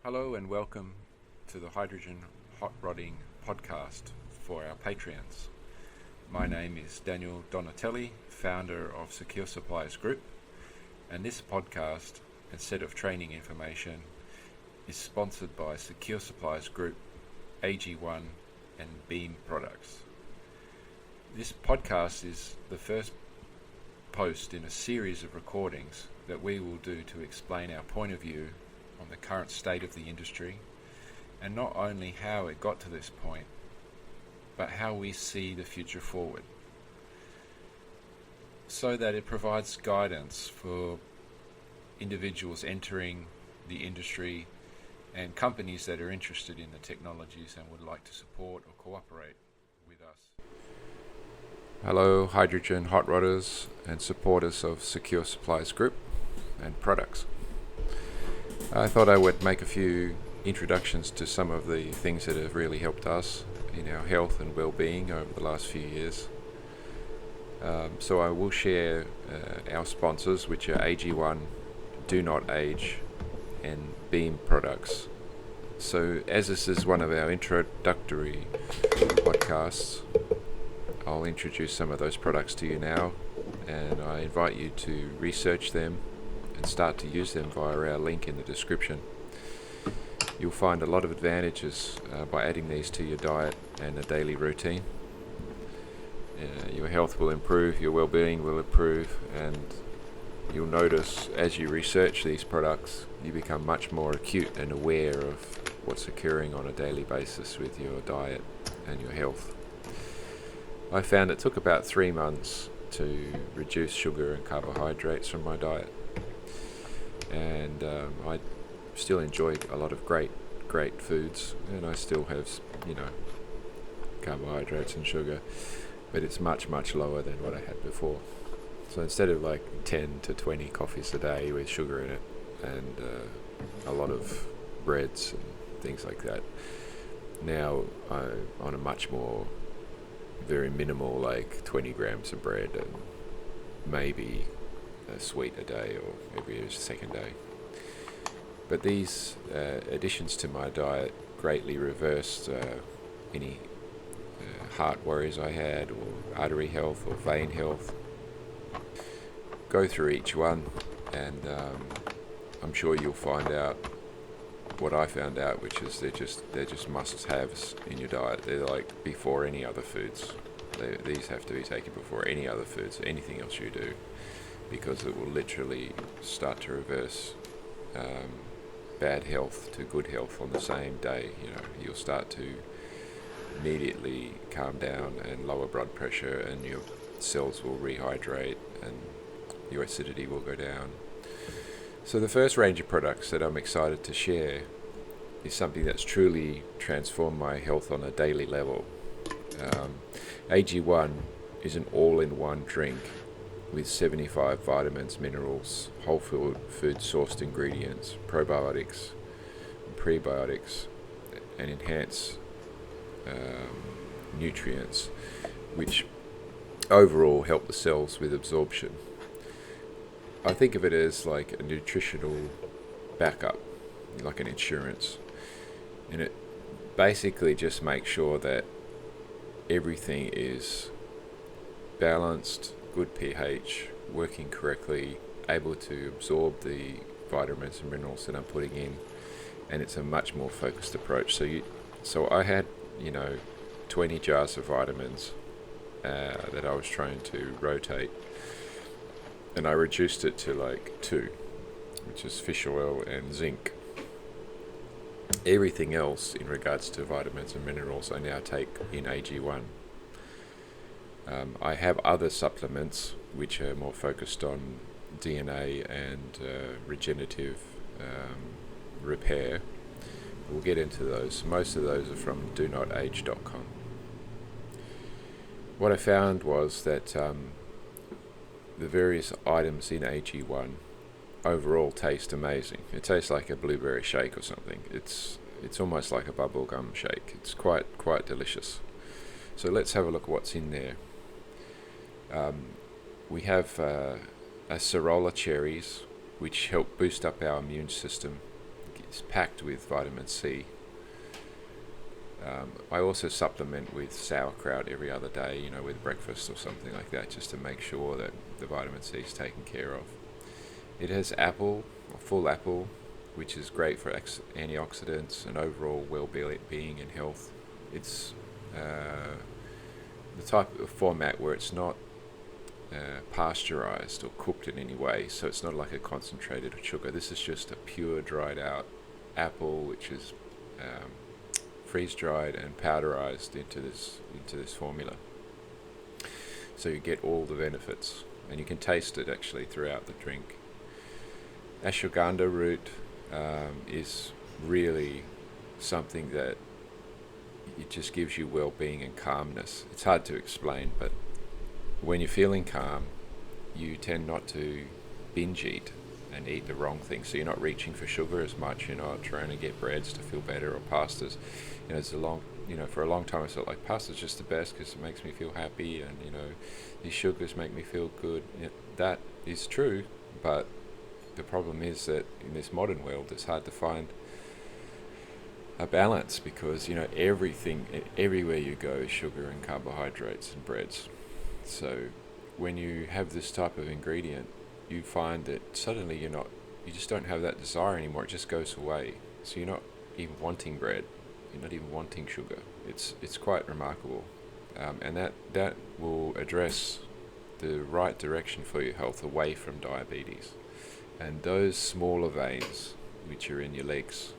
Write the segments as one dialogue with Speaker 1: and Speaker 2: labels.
Speaker 1: Hello and welcome to the Hydrogen Hot Rodding podcast for our Patreons. My name is Daniel Donatelli, founder of Secure Supplies Group, and this podcast and set of training information is sponsored by Secure Supplies Group, AG1 and Beam Products. This podcast is the first post in a series of recordings that we will do to explain our point of view on the current state of the industry, and not only how it got to this point, but how we see the future forward, so that it provides guidance for individuals entering the industry and companies that are interested in the technologies and would like to support or cooperate with us. Hello, Hydrogen Hot Rodders and supporters of Secure Supplies Group and products. I thought I would make a few introductions to some of the things that have really helped us in our health and well-being over the last few years. So I will share our sponsors, which are AG1, Do Not Age, and Beam Products. So as this is one of our introductory podcasts, I'll introduce some of those products to you now, and I invite you to research them and start to use them via our link in the description. You'll find a lot of advantages by adding these to your diet and a daily routine. Your health will improve, your well-being will improve, and you'll notice as you research these products, you become much more acute and aware of what's occurring on a daily basis with your diet and your health. I found it took about 3 months to reduce sugar and carbohydrates from my diet. And I still enjoy a lot of great foods, and I still have, carbohydrates and sugar, but it's much lower than what I had before. So instead of like 10 to 20 coffees a day with sugar in it, and a lot of breads and things like that, now I'm on a much more very minimal, like 20 grams of bread and maybe a sweet a day or every second day. But these additions to my diet greatly reversed any heart worries I had, or artery health or vein health. Go through each one, and I'm sure you'll find out what I found out, which is they're just must-haves in your diet. They're like before any other foods. These have to be taken before any other foods, anything else you do, because it will literally start to reverse bad health to good health on the same day. You'll start to immediately calm down and lower blood pressure, and your cells will rehydrate and your acidity will go down. So the first range of products that I'm excited to share is something that's truly transformed my health on a daily level. AG1 is an all-in-one drink with 75 vitamins, minerals, whole food sourced ingredients, probiotics, and prebiotics, and enhance nutrients, which overall help the cells with absorption. I think of it as like a nutritional backup, like an insurance, and it basically just makes sure that everything is balanced, good pH, working correctly, able to absorb the vitamins and minerals that I'm putting in, and it's a much more focused approach. So I had 20 jars of vitamins that I was trying to rotate, and I reduced it to like 2, which is fish oil and zinc. Everything else in regards to vitamins and minerals I now take in AG1. I have other supplements which are more focused on DNA and regenerative repair. We'll get into those. Most of those are from donotage.com. What I found was that the various items in AG1 overall taste amazing. It tastes like a blueberry shake or something. It's almost like a bubblegum shake. It's quite delicious. So let's have a look at what's in there. We have acerola cherries, which help boost up our immune system, is packed with vitamin C. I also supplement with sauerkraut every other day, with breakfast or something like that, just to make sure that the vitamin C is taken care of. It has apple, or full apple, which is great for antioxidants and overall well-being and health. It's the type of format where it's not pasteurized or cooked in any way, so it's not like a concentrated sugar. This is just a pure dried out apple, which is freeze dried and powderized into this formula. So you get all the benefits, and you can taste it actually throughout the drink. Ashwagandha root is really something that it just gives you well-being and calmness. It's hard to explain, but when you're feeling calm, you tend not to binge eat and eat the wrong thing. So you're not reaching for sugar as much. You're not trying to get breads to feel better or pastas. For a long time I felt like pasta's just the best because it makes me feel happy, and these sugars make me feel good. That is true, but the problem is that in this modern world, it's hard to find a balance because everything, everywhere you go, is sugar and carbohydrates and breads. So when you have this type of ingredient, you find that suddenly you just don't have that desire anymore. It just goes away. So you're not even wanting bread. You're not even wanting sugar. It's quite remarkable, and that will address the right direction for your health away from diabetes. And those smaller veins, which are in your legs,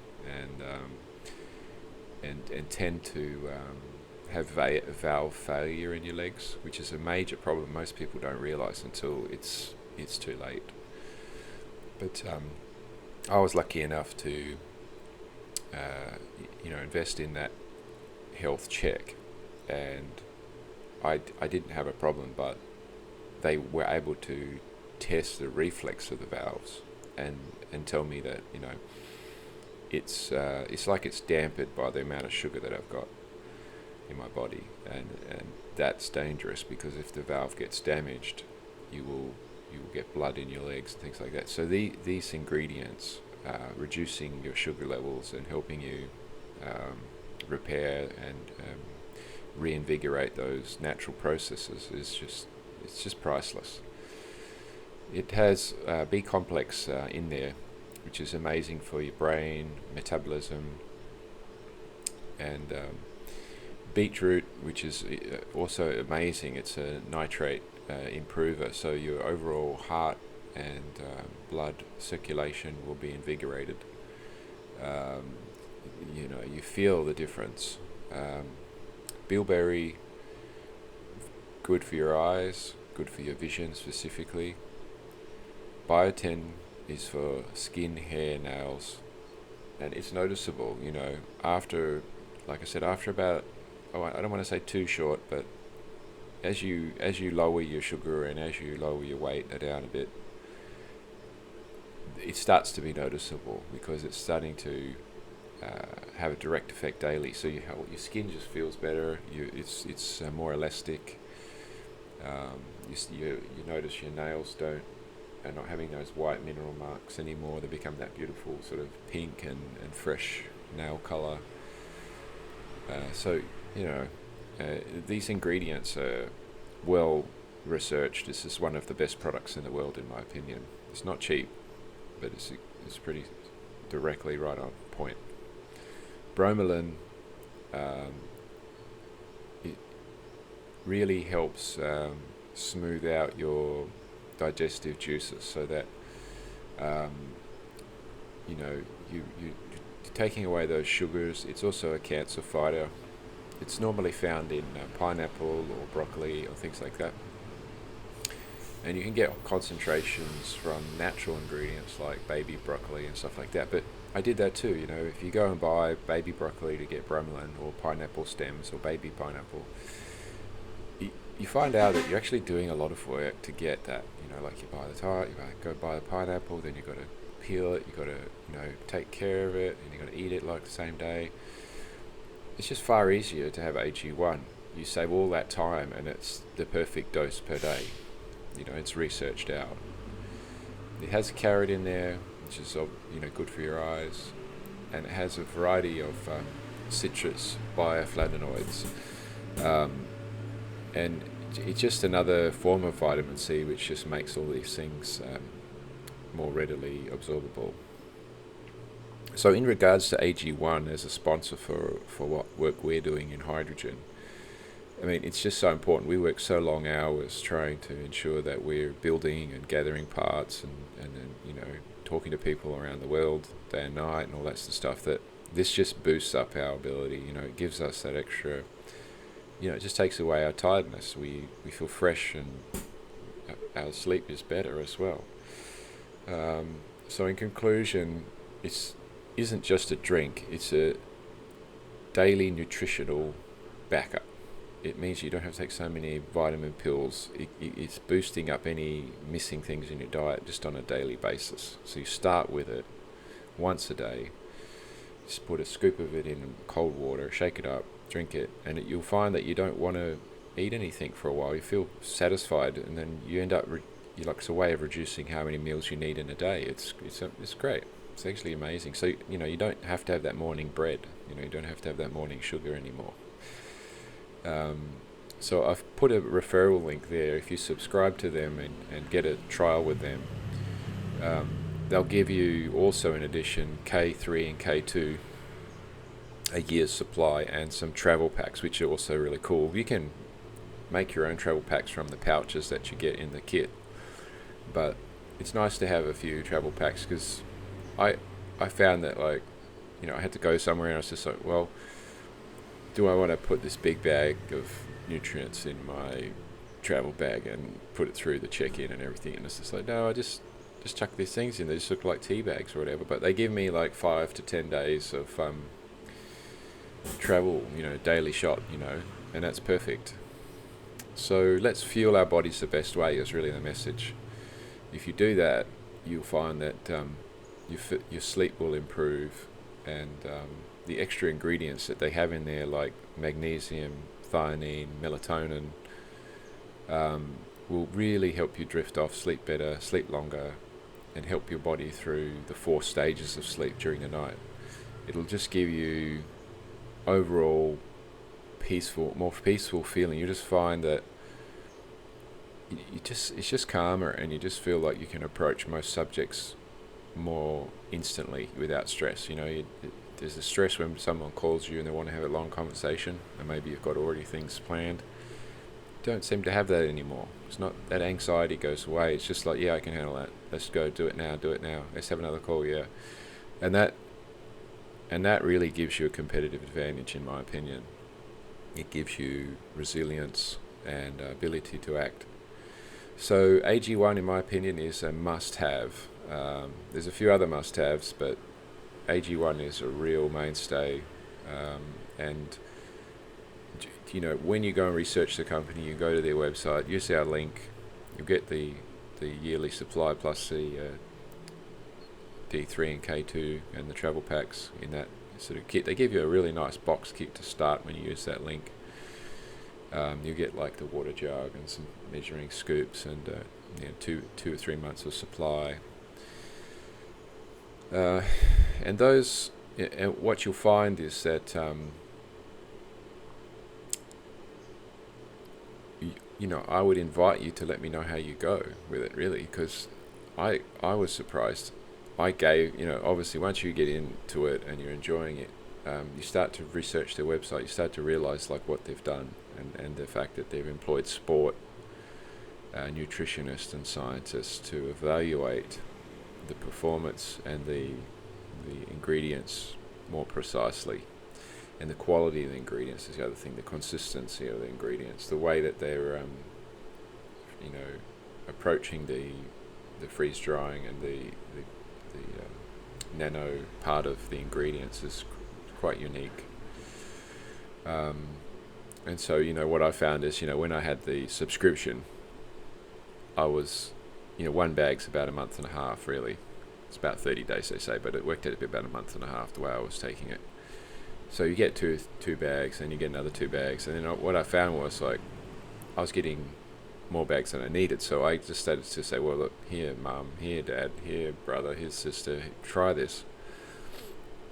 Speaker 1: and tend to have valve failure in your legs, which is a major problem most people don't realize until it's too late. But I was lucky enough to invest in that health check, and I didn't have a problem, but they were able to test the reflex of the valves and tell me that it's like it's dampened by the amount of sugar that I've got in my body, and that's dangerous because if the valve gets damaged, you will get blood in your legs and things like that. So these ingredients, reducing your sugar levels and helping you repair and reinvigorate those natural processes it's just priceless. It has B complex in there, which is amazing for your brain, metabolism, and beetroot, which is also amazing. It's a nitrate improver, so your overall heart and blood circulation will be invigorated. You feel the difference. Bilberry, good for your eyes, good for your vision specifically. Biotin is for skin, hair, nails, and it's noticeable, after about, I don't want to say too short, but as you lower your sugar and as you lower your weight down a bit, it starts to be noticeable because it's starting to have a direct effect daily. So your skin just feels better. It's more elastic. You notice your nails are not having those white mineral marks anymore. They become that beautiful sort of pink and fresh nail color. These ingredients are well researched. This is one of the best products in the world, in my opinion. It's not cheap, but it's pretty directly right on point. Bromelain, it really helps smooth out your digestive juices, so that you're taking away those sugars. It's also a cancer fighter. It's normally found in pineapple or broccoli or things like that, and you can get concentrations from natural ingredients like baby broccoli and stuff like that. But I did that too. If you go and buy baby broccoli to get bromelain, or pineapple stems or baby pineapple, you find out that you're actually doing a lot of work to get that. Like you go buy the pineapple, then you've got to peel it, you've got to take care of it, and you've got to eat it like the same day. It's just far easier to have AG1. You save all that time, and it's the perfect dose per day. It's researched out. It has carrot in there, which is good for your eyes. and it has a variety of citrus bioflavonoids, and it's just another form of vitamin C which just makes all these things more readily absorbable. So in regards to AG1 as a sponsor for what work we're doing in hydrogen, I mean, it's just so important. We work so long hours trying to ensure that we're building and gathering parts and talking to people around the world day and night and all that sort of stuff, that this just boosts up our ability. It gives us that extra, it just takes away our tiredness. We feel fresh, and our sleep is better as well. So in conclusion, it isn't just a drink, it's a daily nutritional backup. It means you don't have to take so many vitamin pills. It's boosting up any missing things in your diet just on a daily basis. So you start with it once a day. Just put a scoop of it in cold water, shake it up, drink it, and you'll find that you don't want to eat anything for a while. You feel satisfied, and then you end up it's a way of reducing how many meals you need in a day. It's great. It's actually amazing. So you don't have to have that morning bread. You don't have to have that morning sugar anymore. So I've put a referral link there. If you subscribe to them and get a trial with them, they'll give you also in addition K3 and K2, a year's supply, and some travel packs, which are also really cool. You can make your own travel packs from the pouches that you get in the kit, but it's nice to have a few travel packs, because I found that I had to go somewhere and I was just like, well, do I want to put this big bag of nutrients in my travel bag and put it through the check-in and everything? And it's just like, no, I just chuck these things in. They just look like tea bags or whatever. But they give me like 5 to 10 days of travel, daily shot, and that's perfect. So let's fuel our bodies the best way is really the message. If you do that, you'll find that your sleep will improve, and the extra ingredients that they have in there, like magnesium, theanine, melatonin, will really help you drift off, sleep better, sleep longer, and help your body through the 4 stages of sleep during the night. It'll just give you overall more peaceful feeling. You just find that it's just calmer, and you just feel like you can approach most subjects more instantly without stress. There's a stress when someone calls you and they want to have a long conversation, and maybe you've got already things planned. Don't seem to have that anymore. It's not that anxiety goes away. It's just like, yeah, I can handle that. Let's go, do it now. Let's have another call, yeah. And that really gives you a competitive advantage, in my opinion. It gives you resilience and ability to act. So AG1, in my opinion, is a must-have. There's a few other must-haves, but AG1 is a real mainstay, and when you go and research the company, you go to their website, use our link, you'll get the yearly supply plus the D3 and K2 and the travel packs in that sort of kit. They give you a really nice box kit to start when you use that link. You get like the water jug and some measuring scoops, and 2 or 3 months of supply. And those, and what you'll find is that I would invite you to let me know how you go with it, really, because I was surprised. I gave, obviously once you get into it and you're enjoying it, you start to research their website, you start to realize like what they've done, and the fact that they've employed sport nutritionists and scientists to evaluate the performance and the ingredients more precisely, and the quality of the ingredients is the other thing, the consistency of the ingredients, the way that they're approaching the freeze drying and the nano part of the ingredients is quite unique. And so what I found is when I had the subscription, I was one bag's about a month and a half, really. It's about 30 days, they say, but it worked out to be about a month and a half the way I was taking it. So you get two bags, and you get another 2 bags, and then what I found was like I was getting more bags than I needed. So I just started to say, well, look, here, mum, here, dad, here, brother, here, sister, try this.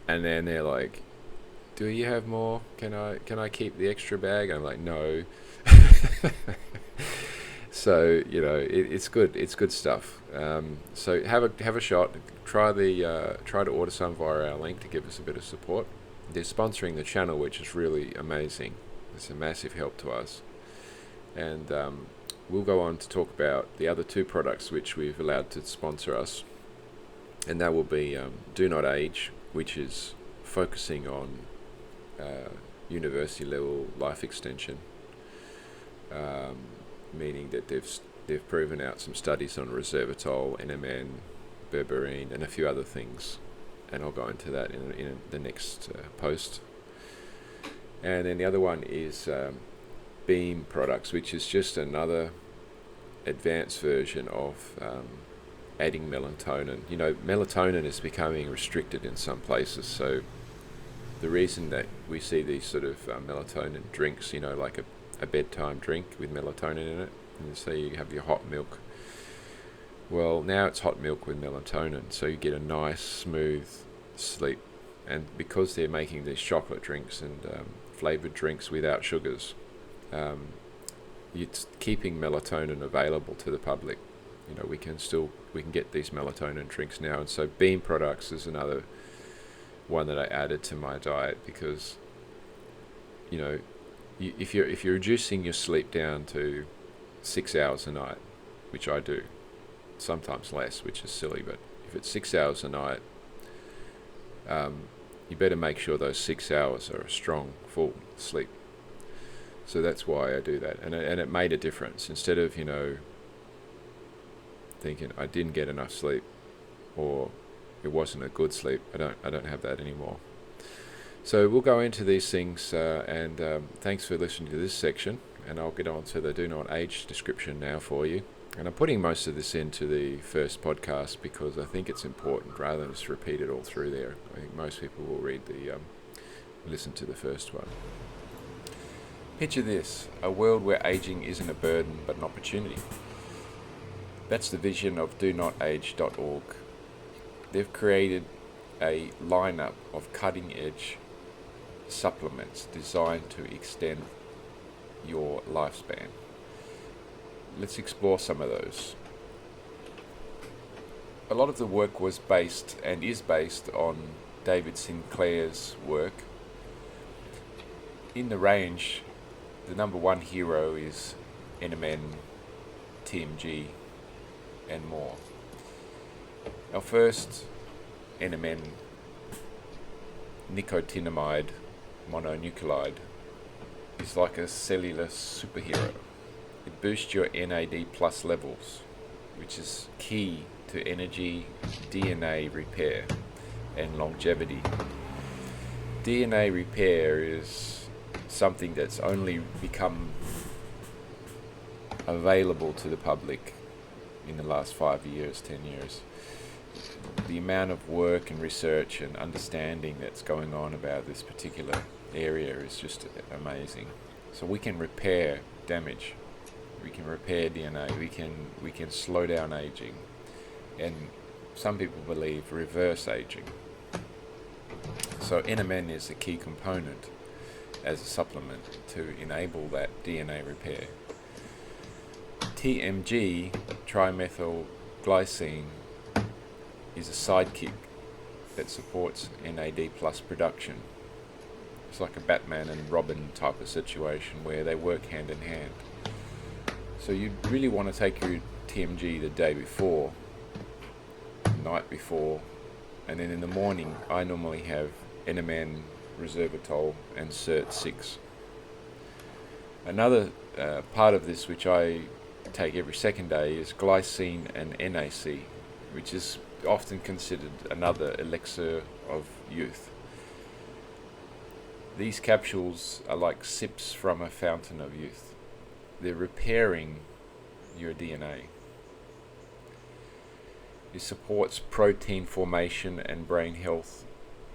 Speaker 2: And then they're like, "Do you have more? Can I keep the extra bag?" I'm like, "No." So it's good. It's good stuff. So have a shot. Try to order some via our link to give us a bit of support. They're sponsoring the channel, which is really amazing. It's a massive help to us. And we'll go on to talk about the other two products which we've allowed to sponsor us, and that will be Do Not Age, which is focusing on university level life extension, meaning that they've proven out some studies on resveratrol, NMN, berberine, and a few other things, and I'll go into that in the next post. And then the other one is Beam products, which is just another advanced version of adding melatonin. Melatonin is becoming restricted in some places, so the reason that we see these sort of melatonin drinks, like a bedtime drink with melatonin in it, and so you have your hot milk. Well, now it's hot milk with melatonin, so you get a nice, smooth sleep. And because they're making these chocolate drinks and flavored drinks without sugars, it's keeping melatonin available to the public. We can get these melatonin drinks now, and so Beam products is another one that I added to my diet because if you're reducing your sleep down to 6 hours a night, which I do, sometimes less, which is silly, but if it's 6 hours a night, you better make sure those 6 hours are a strong, full sleep. So that's why I do that, and it made a difference. Instead of thinking I didn't get enough sleep or it wasn't a good sleep, I don't have that anymore. So we'll go into these things, and thanks for listening to this section, and I'll get on to the Do Not Age description now for you. And I'm putting most of this into the first podcast because I think it's important rather than just repeat it all through there. I think most people will listen to the first one. Picture this, a world where aging isn't a burden but an opportunity. That's the vision of DoNotAge.org. They've created a lineup of cutting-edge supplements designed to extend your lifespan. Let's explore some of those. A lot of the work was based and is based on David Sinclair's work. In the range, the number one hero is NMN, TMG, and more. Our first NMN, nicotinamide mononucleotide, is like a cellular superhero. It boosts your NAD+ levels, which is key to energy, DNA repair, and longevity. DNA repair is something that's only become available to the public in the last 5 years, 10 years. The amount of work and research and understanding that's going on about this particular area is just amazing. So we can repair damage. We can repair DNA. We can slow down aging, and some people believe reverse aging. So NMN is a key component as a supplement to enable that DNA repair. TMG, trimethylglycine, is a sidekick that supports NAD+ production. It's like a Batman and Robin type of situation where they work hand in hand. So you really want to take your TMG the day before, the night before, and then in the morning I normally have NMN, resveratrol, and Cert6. Another part of this which I take every second day is glycine and NAC, which is often considered another elixir of youth. These capsules are like sips from a fountain of youth. They're repairing your DNA. It supports protein formation and brain health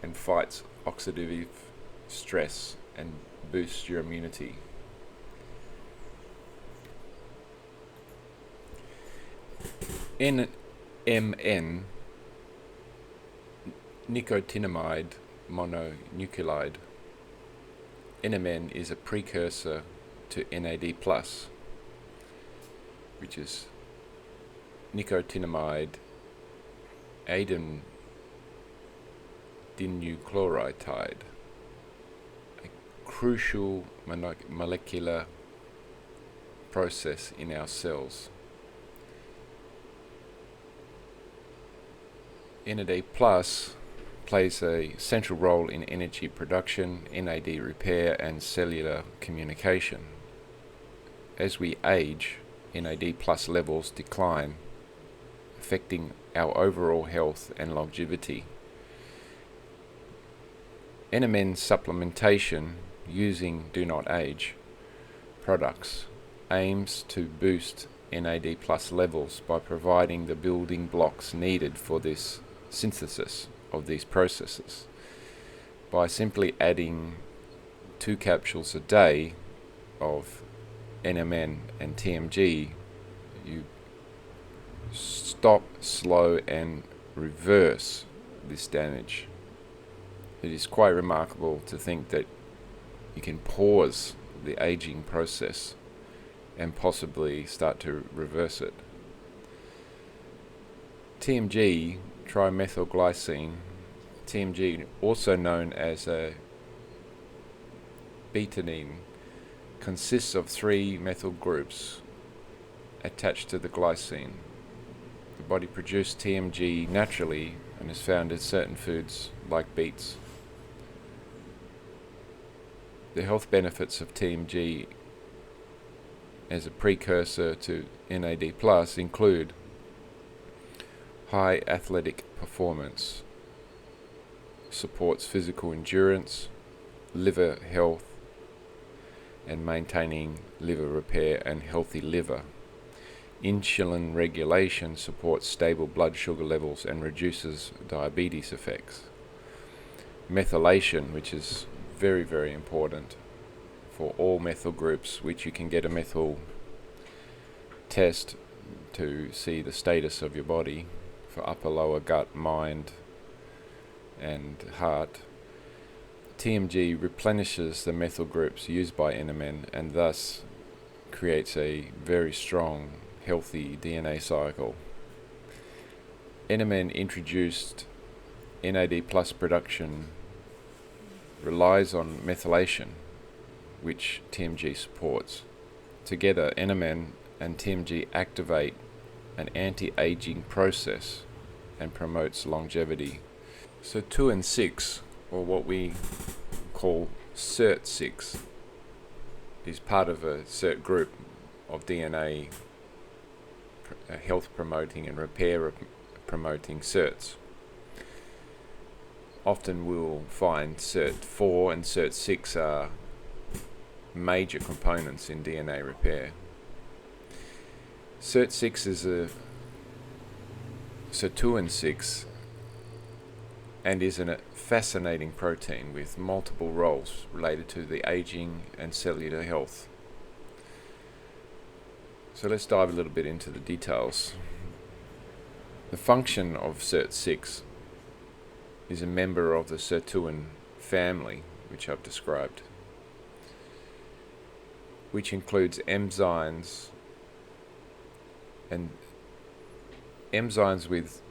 Speaker 2: and fights oxidative stress and boosts your immunity. NMN, nicotinamide mononucleotide. NMN is a precursor to NAD+, which is nicotinamide adenine-dinucleotide, a crucial molecular process in our cells. NAD+ plays a central role in energy production, NAD repair, and cellular communication. As we age, NAD+ levels decline, affecting our overall health and longevity. NMN supplementation using Do Not Age products aims to boost NAD+ levels by providing the building blocks needed for this synthesis of these processes. By simply adding 2 capsules a day of NMN and TMG, you stop, slow, and reverse this damage. It is quite remarkable to think that you can pause the aging process and possibly start to reverse it. TMG, trimethylglycine, TMG, also known as a betaine, consists of 3 methyl groups attached to the glycine. The body produces TMG naturally and is found in certain foods like beets. The health benefits of TMG as a precursor to NAD+ include high athletic performance, supports physical endurance, liver health, and maintaining liver repair and healthy liver. Insulin regulation supports stable blood sugar levels and reduces diabetes effects. Methylation, which is very, very important for all methyl groups, which you can get a methyl test to see the status of your body for upper, lower gut, mind, and heart. TMG replenishes the methyl groups used by NMN and thus creates a very strong, healthy DNA cycle. NMN introduced NAD+ production relies on methylation, which TMG supports. Together, NMN and TMG activate an anti-aging process and promotes longevity. So 2 and 6, or what we call SIRT6, is part of a SIRT group of DNA health promoting and repair promoting SIRTs. Often we'll find SIRT4 and SIRT6 are major components in DNA repair. SIRT6 is so 2 and 6 and is a fascinating protein with multiple roles related to the aging and cellular health. So let's dive a little bit into the details. The function of SIRT6 is a member of the sirtuin family, which I've described, which includes enzymes and enzymes with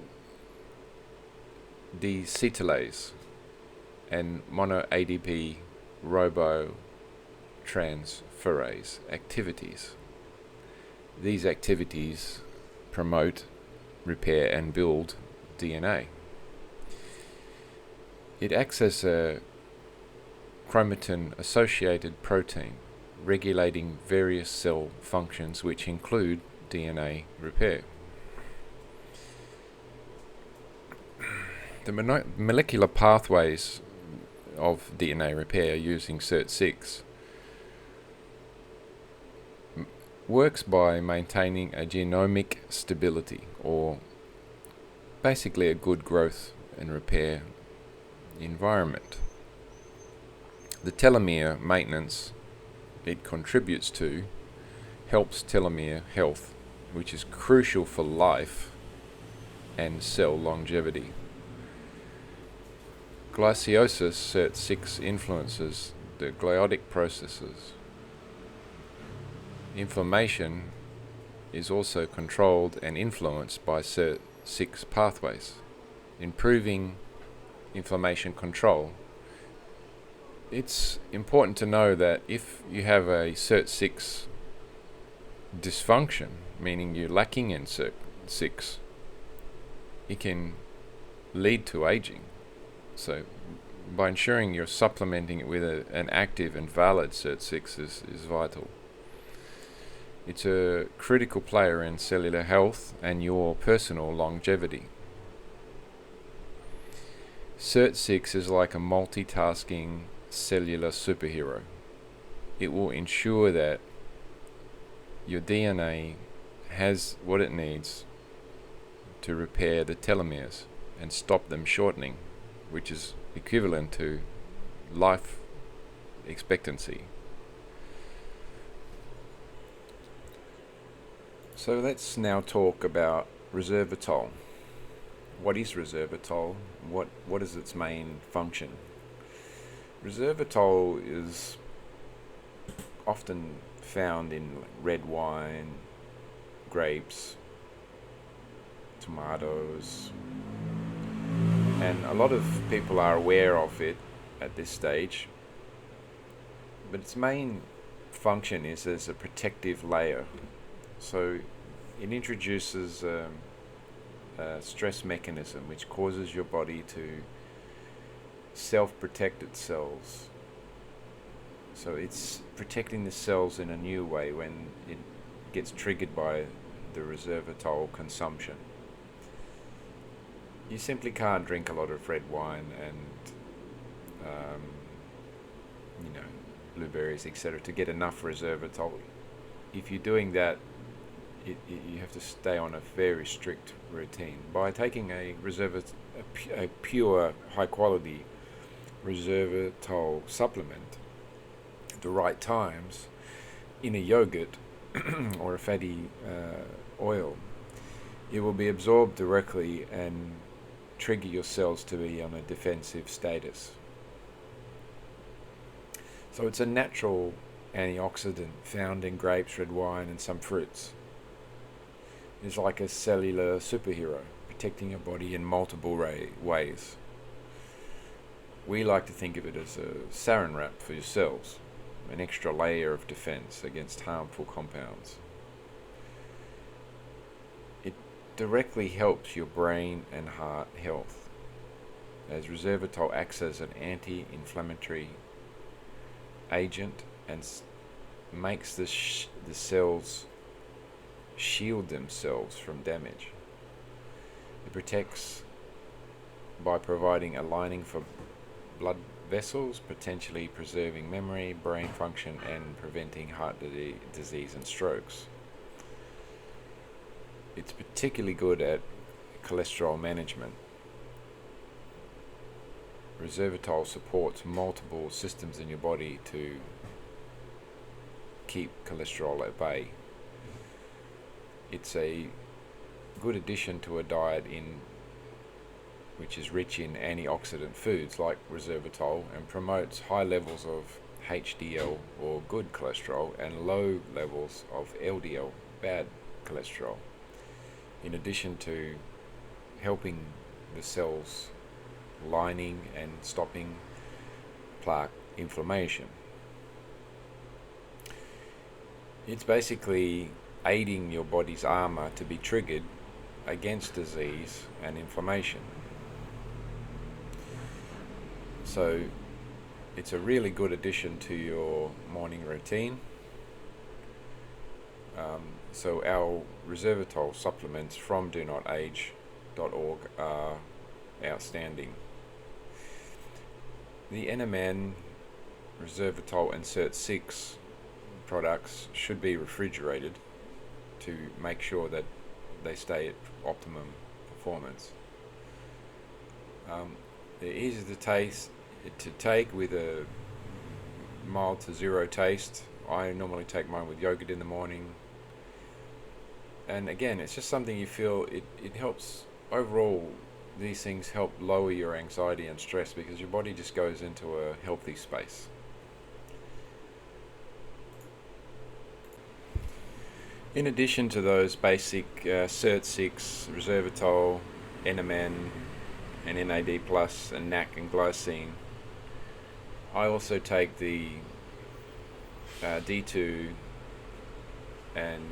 Speaker 2: deacetylase and mono-ADP ribotransferase activities. These activities promote, repair, and build DNA. It acts as a chromatin-associated protein, regulating various cell functions which include DNA repair. The molecular pathways of DNA repair using SIRT6 works by maintaining a genomic stability, or basically a good growth and repair environment. The telomere maintenance it contributes to helps telomere health, which is crucial for life and cell longevity. Glycolysis SIRT6 influences the gliotic processes. Inflammation is also controlled and influenced by SIRT6 pathways. Improving inflammation control. It's important to know that if you have a SIRT6 dysfunction, meaning you're lacking in SIRT6, it can lead to aging. So by ensuring you're supplementing it with an active and valid SIRT6 is vital. It's a critical player in cellular health and your personal longevity. SIRT6 is like a multitasking cellular superhero. It will ensure that your DNA has what it needs to repair the telomeres and stop them shortening, which is equivalent to life expectancy. So let's now talk about resveratrol. What is resveratrol? What is its main function? Resveratrol is often found in red wine, grapes, tomatoes, and a lot of people are aware of it at this stage, but its main function is as a protective layer. So it introduces a stress mechanism which causes your body to self-protect its cells. So it's protecting the cells in a new way when it gets triggered by the resveratrol consumption. You simply can't drink a lot of red wine and blueberries, etc., to get enough resveratrol. If you're doing that, you have to stay on a very strict routine. By taking a pure, high-quality resveratrol supplement at the right times in a yogurt or a fatty oil, it will be absorbed directly and trigger your cells to be on a defensive status. So it's a natural antioxidant found in grapes, red wine, and some fruits. It's like a cellular superhero, protecting your body in multiple ways. We like to think of it as a saran wrap for your cells, an extra layer of defense against harmful compounds. It directly helps your brain and heart health, as resveratrol acts as an anti-inflammatory agent and makes the cells shield themselves from damage. It protects by providing a lining for blood vessels, potentially preserving memory, brain function, and preventing heart disease and strokes. It's particularly good at cholesterol management. Resveratrol supports multiple systems in your body to keep cholesterol at bay. It's a good addition to a diet which is rich in antioxidant foods like resveratrol, and promotes high levels of HDL or good cholesterol and low levels of LDL, bad cholesterol, in addition to helping the cells lining and stopping plaque inflammation. It's basically aiding your body's armor to be triggered against disease and inflammation. So it's a really good addition to your morning routine. So our resveratrol supplements from DoNotAge.org are outstanding. The NMN, resveratrol, and SIRT6 products should be refrigerated to make sure that they stay at optimum performance. They're easy to take with a mild to zero taste. I normally take mine with yogurt in the morning. And again, it's just something you feel it helps overall
Speaker 1: these things help lower your anxiety and stress because your body just goes into a healthy space. In addition to those basic Cert6, resveratrol, NMN, and NAD+, and NAC and glycine, I also take the D2 and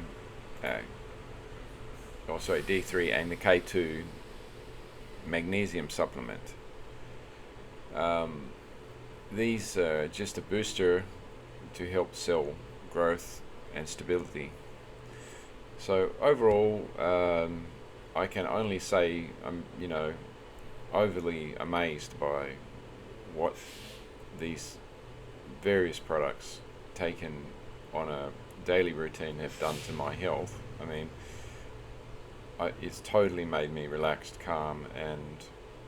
Speaker 1: D3 and the K2 magnesium supplement. These are just a booster to help cell growth and stability. So overall, I can only say I'm overly amazed by what these various products taken on a daily routine have done to my health. I mean, it's totally made me relaxed, calm, and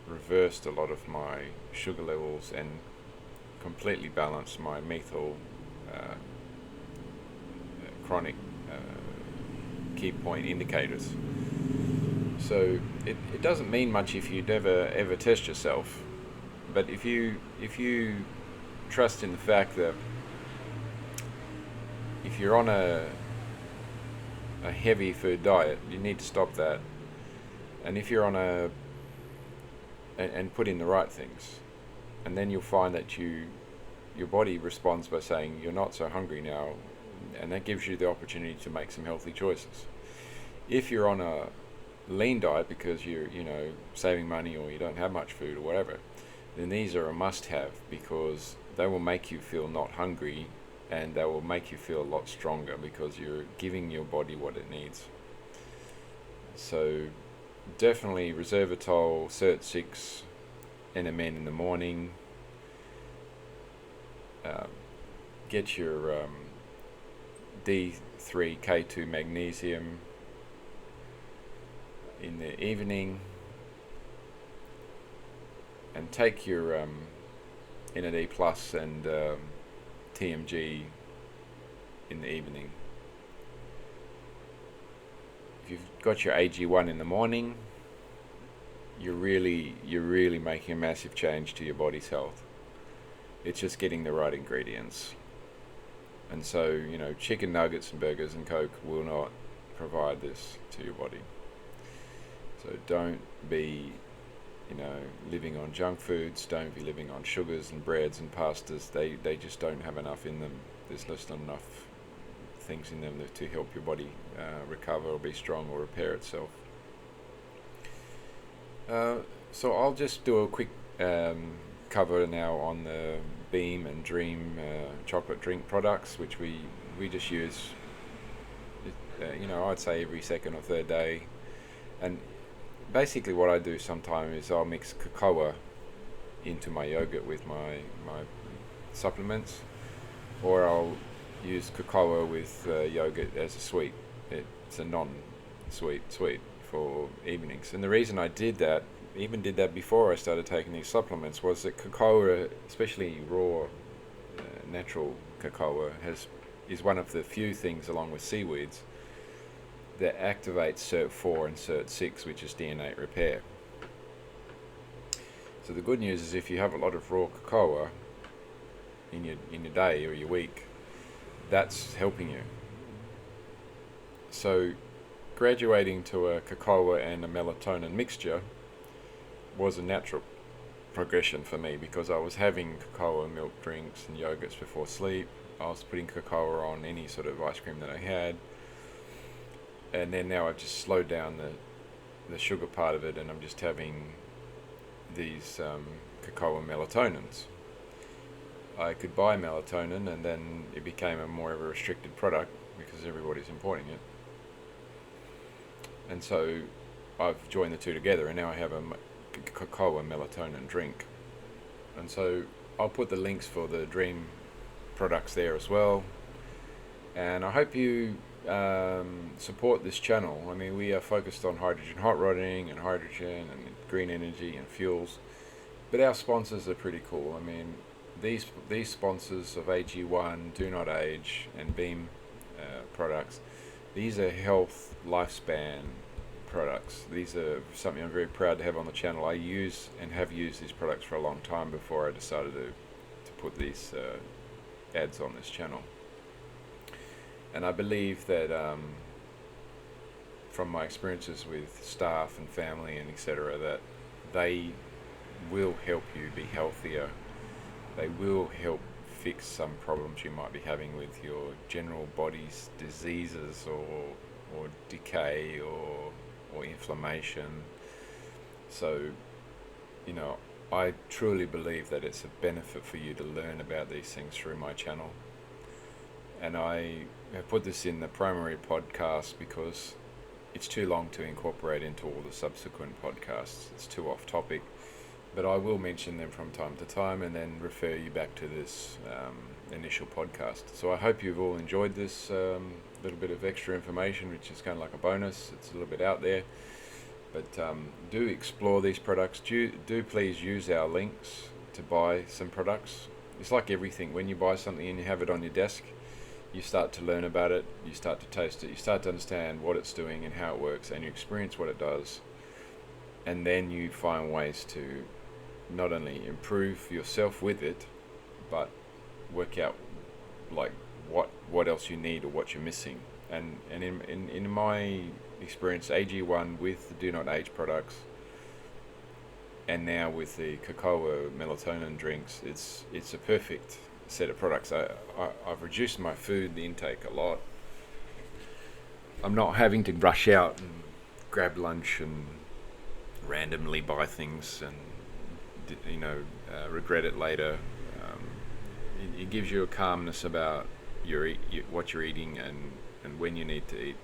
Speaker 1: reversed a lot of my sugar levels and completely balanced my methyl chronic key point indicators. So it doesn't mean much if you never ever test yourself, but if you trust in the fact that if you're on a heavy food diet, you need to stop that, and if you're on and put in the right things, and then you'll find that your body responds by saying you're not so hungry now, and that gives you the opportunity to make some healthy choices. If you're on a lean diet because you're saving money or you don't have much food or whatever, then these are a must-have because they will make you feel not hungry, and they will make you feel a lot stronger because you're giving your body what it needs. So definitely resveratrol, Cert6, NMN in the morning. Get your D3, K2 magnesium in the evening, and take your NAD plus and TMG in the evening. If you've got your AG1 in the morning, you're really making a massive change to your body's health. It's just getting the right ingredients. And so, chicken nuggets and burgers and Coke will not provide this to your body. So don't be, living on junk foods. Don't be living on sugars and breads and pastas. They just don't have enough in them. There's just not enough things in them to help your body recover or be strong or repair itself. So I'll just do a quick cover now on the Beam and Dream chocolate drink products, which we just use, I'd say every second or third day. And basically what I do sometimes is I'll mix cocoa into my yogurt with my supplements, or I'll use cocoa with yogurt as a sweet. It's a non-sweet sweet for evenings. And the reason I did that before I started taking these supplements, was that cocoa, especially raw natural cocoa, is one of the few things, along with seaweeds, that activates Cert4 and Cert6, which is DNA repair. So the good news is if you have a lot of raw cocoa in your day or your week, that's helping you. So graduating to a cocoa and a melatonin mixture was a natural progression for me, because I was having cocoa milk drinks and yogurts before sleep. I was putting cocoa on any sort of ice cream that I had, and then now I've just slowed down the sugar part of it, and I'm just having these cocoa melatonins. I could buy melatonin, and then it became more of a restricted product because everybody's importing it, and so I've joined the two together, and now I have a cocoa melatonin drink. And so I'll put the links for the Dream products there as well, and I hope you support this channel. I mean, we are focused on hydrogen hot rodding and hydrogen and green energy and fuels, but our sponsors are pretty cool. I mean, these sponsors of AG1, Do Not Age, and Beam products, these are health lifespan
Speaker 2: products. These are something I'm very proud to have on the channel. I use and have used these products for a long time before I decided to put these ads on this channel. And I believe that from my experiences with staff and family and etc., that they will help you be healthier. They will help fix some problems you might be having with your general body's diseases or decay or inflammation. So, you know, I truly believe that it's a benefit for you to learn about these things through my channel. And I have put this in the primary podcast because it's too long to incorporate into all the subsequent podcasts. It's too off topic. But I will mention them from time to time and then refer you back to this initial podcast. So I hope you've all enjoyed this little bit of extra information, which is kind of like a bonus. It's a little bit out there. But do explore these products. Do please use our links to buy some products. It's like everything. When you buy something and you have it on your desk, you start to learn about it, you start to taste it, you start to understand what it's doing and how it works, and you experience what it does. And then you find ways to not only improve yourself with it, but work out like what else you need or what you're missing. And in my experience, AG1 with the Do Not Age products, and now with the cacao melatonin drinks, it's a perfect set of products. I've reduced my food intake a lot. I'm not having to rush out and grab lunch and randomly buy things and regret it later. It gives you a calmness about what you're eating and when you need to eat.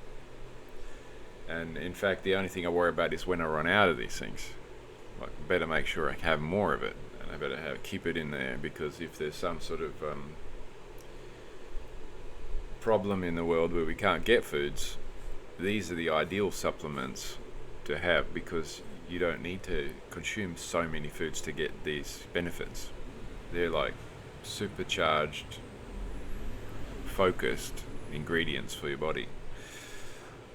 Speaker 2: And in fact, the only thing I worry about is when I run out of these things. Like, better make sure I have more of it, and I better keep it in there, because if there's some sort of problem in the world where we can't get foods, these are the ideal supplements to have, because you don't need to consume so many foods to get these benefits. They're like supercharged, focused ingredients for your body.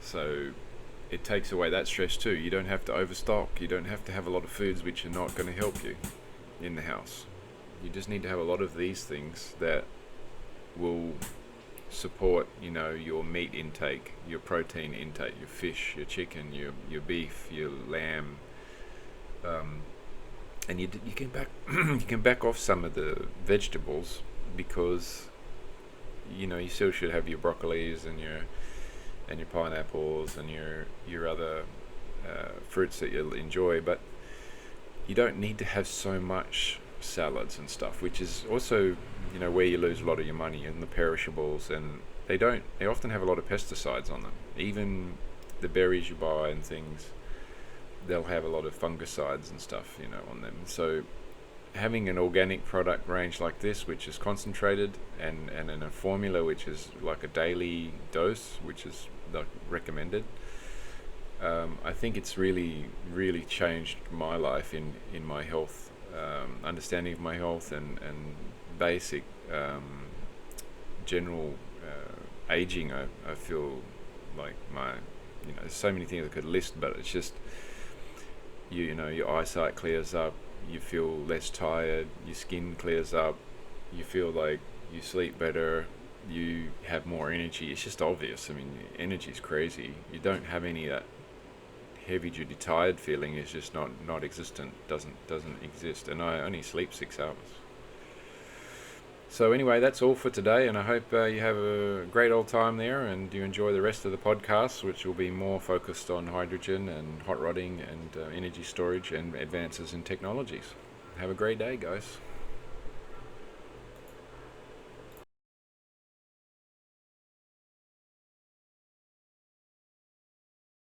Speaker 2: So it takes away that stress too. You don't have to overstock. You don't have to have a lot of foods which are not going to help you in the house. You just need to have a lot of these things that will support, your meat intake, your protein intake, your fish, your chicken, your beef, your lamb, and you can back off some of the vegetables, because you still should have your broccolis and your pineapples and your other fruits that you'll enjoy, but you don't need to have so much salads and stuff, which is also where you lose a lot of your money in the perishables. And they often have a lot of pesticides on them. Even the berries you buy and things, they'll have a lot of fungicides and stuff on them. So having an organic product range like this, which is concentrated, and in a formula which is like a daily dose, which is recommended, I think it's really, really changed my life in my health, understanding of my health, and basic general aging. I feel like there's so many things I could list, but it's just your eyesight clears up, you feel less tired, your skin clears up, you feel like you sleep better, you have more energy. It's just obvious. I mean, energy is crazy. You don't have any of that heavy duty tired feeling. Is just not existent, doesn't exist. And I only sleep 6 hours. So anyway, that's all for today, and I hope you have a great old time there, and you enjoy the rest of the podcast, which will be more focused on hydrogen and hot rodding and energy storage and advances in technologies. Have a great day, guys.